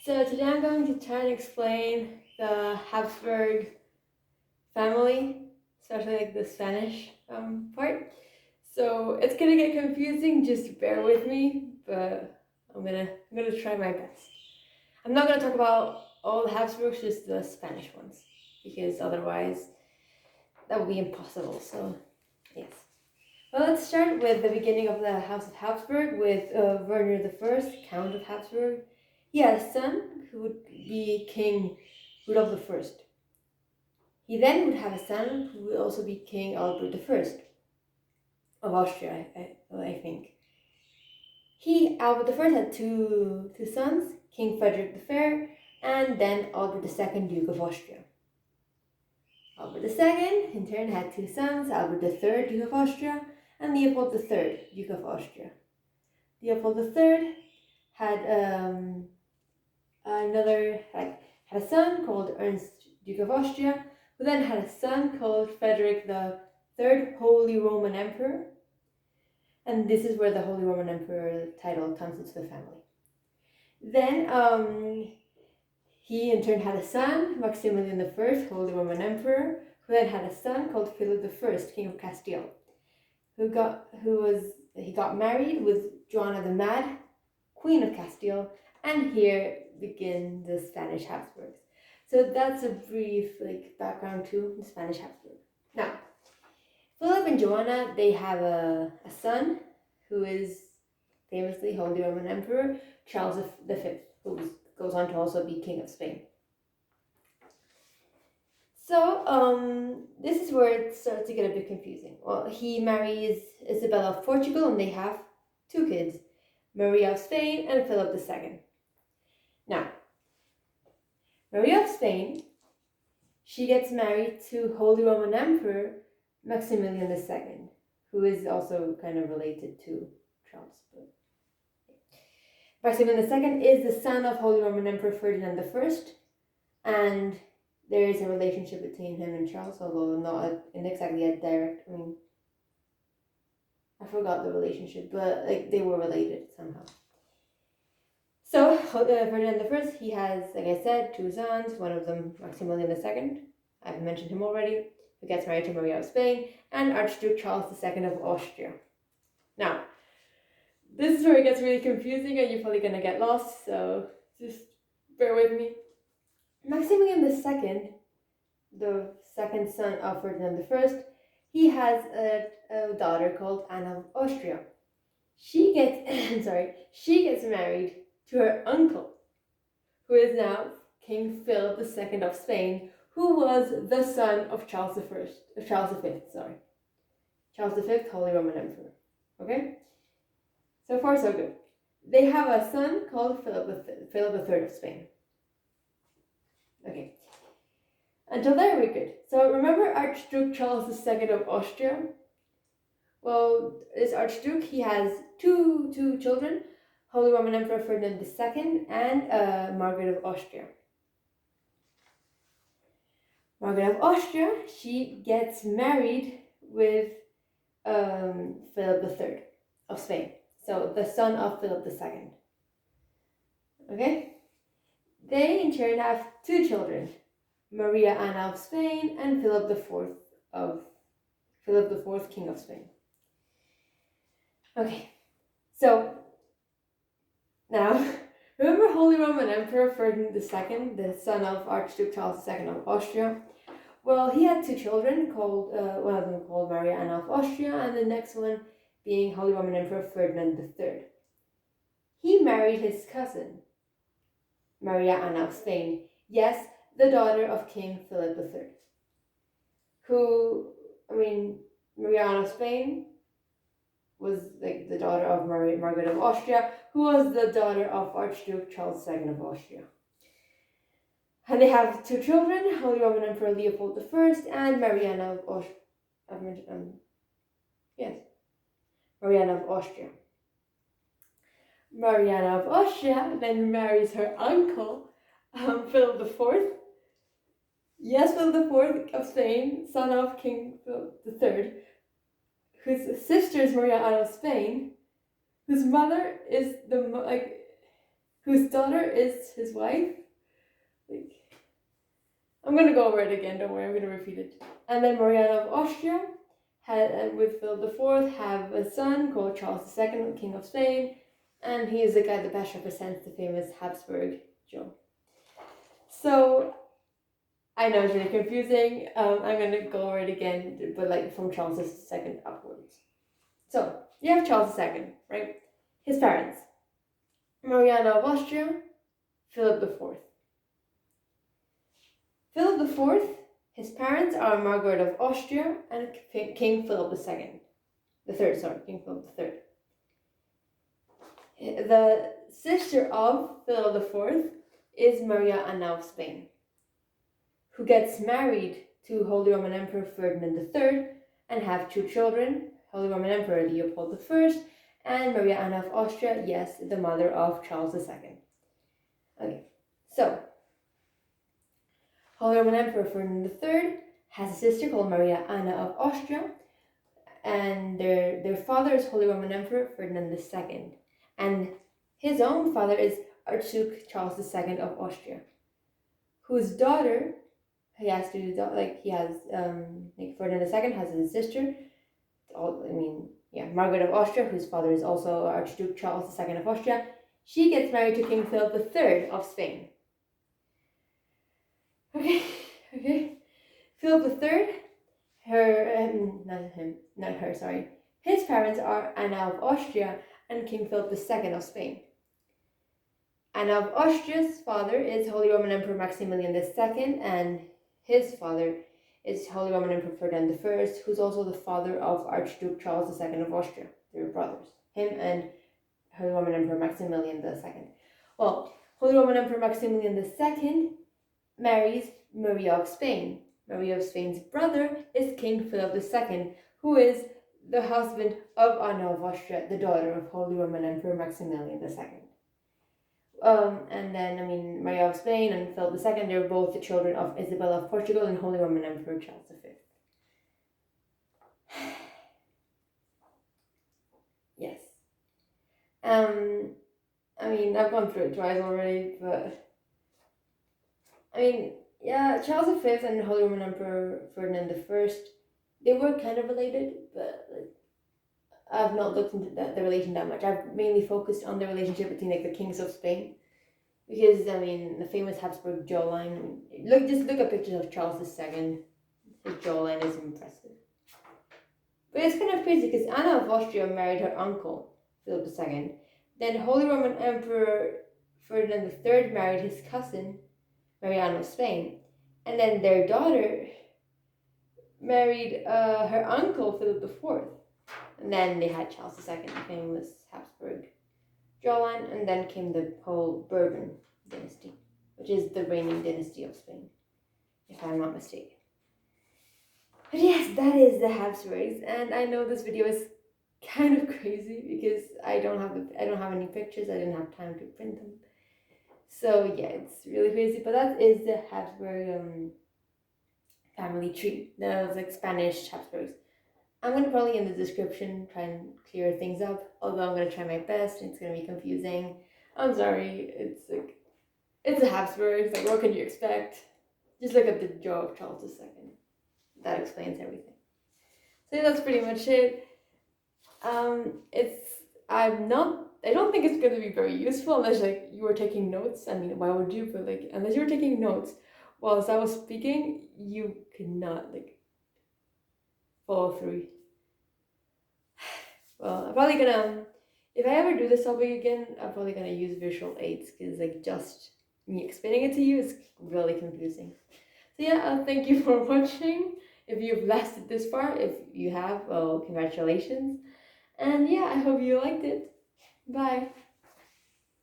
So today I'm going to try and explain the Habsburg family, especially like the Spanish part. So it's gonna get confusing. Just bear with me, but I'm gonna try my best. I'm not gonna talk about all the Habsburgs, just the Spanish ones, because otherwise that would be impossible. So yes. Well, let's start with the beginning of the House of Habsburg with Werner I, Count of Habsburg. He had a son who would be King Rudolf I. He then would have a son who would also be King Albert I of Austria, I think. Albert I had two sons, King Frederick the Fair and then Albert II, Duke of Austria. Albert II, in turn, had two sons, Albert III, Duke of Austria, and Leopold III, Duke of Austria. Leopold III had had a son called Ernst, Duke of Austria, who then had a son called Frederick III, Holy Roman Emperor. And this is where the Holy Roman Emperor title comes into the family. Then he in turn had a son, Maximilian I, Holy Roman Emperor, who then had a son called Philip I, King of Castile, he got married with Joanna the Mad, Queen of Castile, and here begin the Spanish Habsburgs. So that's a brief background to the Spanish Habsburg. Now, Philip and Joanna, they have a son who is famously Holy Roman Emperor Charles V, who goes on to also be King of Spain. So this is where it starts to get a bit confusing. Well, he marries Isabella of Portugal and they have two kids, Maria of Spain and Philip II. Now, Maria of Spain, she gets married to Holy Roman Emperor Maximilian II, who is also kind of related to Charles. Maximilian II is the son of Holy Roman Emperor Ferdinand I, and there is a relationship between him and Charles, although not exactly a direct. I forgot the relationship, but they were related somehow. So Ferdinand I, he has, like I said, two sons. One of them, Maximilian II. I've mentioned him already. Who gets married to Maria of Spain, and Archduke Charles II of Austria. Now, this is where it gets really confusing, and you're probably gonna get lost. So just bear with me. Maximilian II, the second son of Ferdinand I, he has a daughter called Anna of Austria. She gets married to her uncle, who is now King Philip II of Spain, who was the son of Charles V, Holy Roman Emperor. Okay? So far, so good. They have a son called Philip III of Spain. Okay. Until there, we're good. So remember Archduke Charles II of Austria? Well, this Archduke, he has two children, Holy Roman Emperor Ferdinand II and Margaret of Austria. Margaret of Austria, she gets married with Philip III of Spain, so the son of Philip II. Okay? They in turn have two children, Maria Anna of Spain and Philip IV, King of Spain. Okay, so now remember Holy Roman Emperor Ferdinand II, the son of Archduke Charles II of Austria? Well, he had two children, one of them called Maria Anna of Austria, and the next one being Holy Roman Emperor Ferdinand III. He married his cousin, Maria Anna of Spain, yes, the daughter of King Philip III, Maria Anna of Spain was the daughter of Margaret of Austria, who was the daughter of Archduke Charles II of Austria. And they have two children, Holy Roman Emperor Leopold I and Mariana of Austria. Mariana of Austria. Mariana of Austria then marries her uncle, Philip IV. Yes, Philip IV of Spain, son of King Philip III, whose sister is Maria Anna of Spain, whose mother is whose daughter is his wife. Like, I'm gonna go over it again, don't worry, I'm gonna repeat it. And then Mariana of Austria had, with Philip IV, have a son called Charles II, King of Spain, and he is the guy that best represents the famous Habsburg Joe. So, I know it's really confusing. I'm gonna go over it again, but like from Charles II upwards. So, you have Charles II, right? His parents: Mariana of Austria, Philip IV. Philip IV, his parents are Margaret of Austria and King Philip II. King Philip III. The sister of Philip IV is Mariana of Spain, who gets married to Holy Roman Emperor Ferdinand III and have two children, Holy Roman Emperor Leopold I and Mariana of Austria, yes, the mother of Charles II. Okay, so Holy Roman Emperor Ferdinand III has a sister called Mariana of Austria, and their father is Holy Roman Emperor Ferdinand II, and his own father is Archduke Charles II of Austria, whose daughter Ferdinand II has his sister, Margaret of Austria, whose father is also Archduke Charles II of Austria. She gets married to King Philip III of Spain. Okay. Philip III, his parents are Anna of Austria and King Philip II of Spain. Anna of Austria's father is Holy Roman Emperor Maximilian II, and his father is Holy Roman Emperor Ferdinand I, who's also the father of Archduke Charles II of Austria. They're brothers. Him and Holy Roman Emperor Maximilian II. Well, Holy Roman Emperor Maximilian II marries Maria of Spain. Maria of Spain's brother is King Philip II, who is the husband of Anna of Austria, the daughter of Holy Roman Emperor Maximilian II. And then, Maria of Spain and Philip II, they're both the children of Isabella of Portugal and Holy Roman Emperor Charles V. Yes. I've gone through it twice already, but Charles V and Holy Roman Emperor Ferdinand I, they were kind of related, but I've not looked into the relation that much. I've mainly focused on the relationship between the kings of Spain, because the famous Habsburg jawline. Just look at pictures of Charles II. His jawline is impressive. But it's kind of crazy because Anna of Austria married her uncle Philip II. Then Holy Roman Emperor Ferdinand III married his cousin Mariana of Spain, and then their daughter married her uncle Philip IV. And then they had Charles II, the famous Habsburg jawline, and then came the whole Bourbon dynasty, which is the reigning dynasty of Spain, if I'm not mistaken. But yes, that is the Habsburgs, and I know this video is kind of crazy because I don't have any pictures. I didn't have time to print them. So yeah, it's really crazy. But that is the Habsburg family tree. That was Spanish Habsburgs. I'm going to probably in the description try and clear things up, although I'm going to try my best. It's going to be confusing. I'm sorry. It's a Habsburg. What can you expect? Just look at the jaw of Charles II. That explains everything. So that's pretty much it. I don't think it's going to be very useful unless you were taking notes. Why would you? But unless you were taking notes whilst I was speaking, you could not follow through. Well, I'm probably gonna, if I ever do this topic again, I'm probably gonna use visual aids because just me explaining it to you is really confusing. So yeah, thank you for watching. If you've lasted this far, if you have, well, congratulations. And yeah, I hope you liked it. Bye.